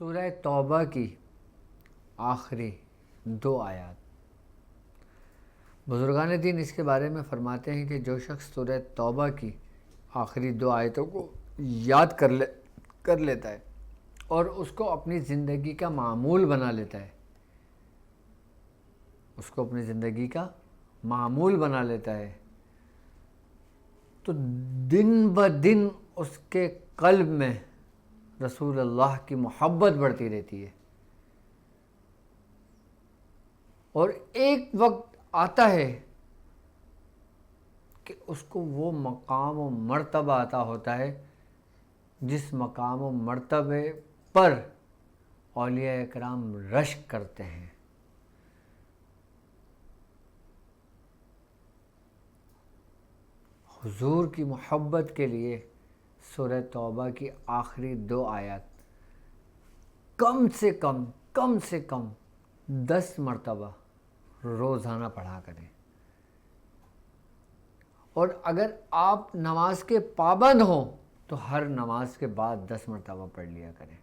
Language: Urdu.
سورہ توبہ کی آخری دو آیات، بزرگان دین اس کے بارے میں فرماتے ہیں کہ جو شخص سورہ توبہ کی آخری دو آیتوں کو یاد کر لیتا ہے اور اس کو اپنی زندگی کا معمول بنا لیتا ہے، اس کو اپنی زندگی کا معمول بنا لیتا ہے تو دن بدن اس کے قلب میں رسول اللہ کی محبت بڑھتی رہتی ہے، اور ایک وقت آتا ہے کہ اس کو وہ مقام و مرتبہ عطا ہوتا ہے جس مقام و مرتبے پر اولیاء اکرام رشک کرتے ہیں۔ حضور کی محبت کے لیے سورہ توبہ کی آخری دو آیات کم سے کم 10 مرتبہ روزانہ پڑھا کریں، اور اگر آپ نماز کے پابند ہوں تو ہر نماز کے بعد 10 مرتبہ پڑھ لیا کریں۔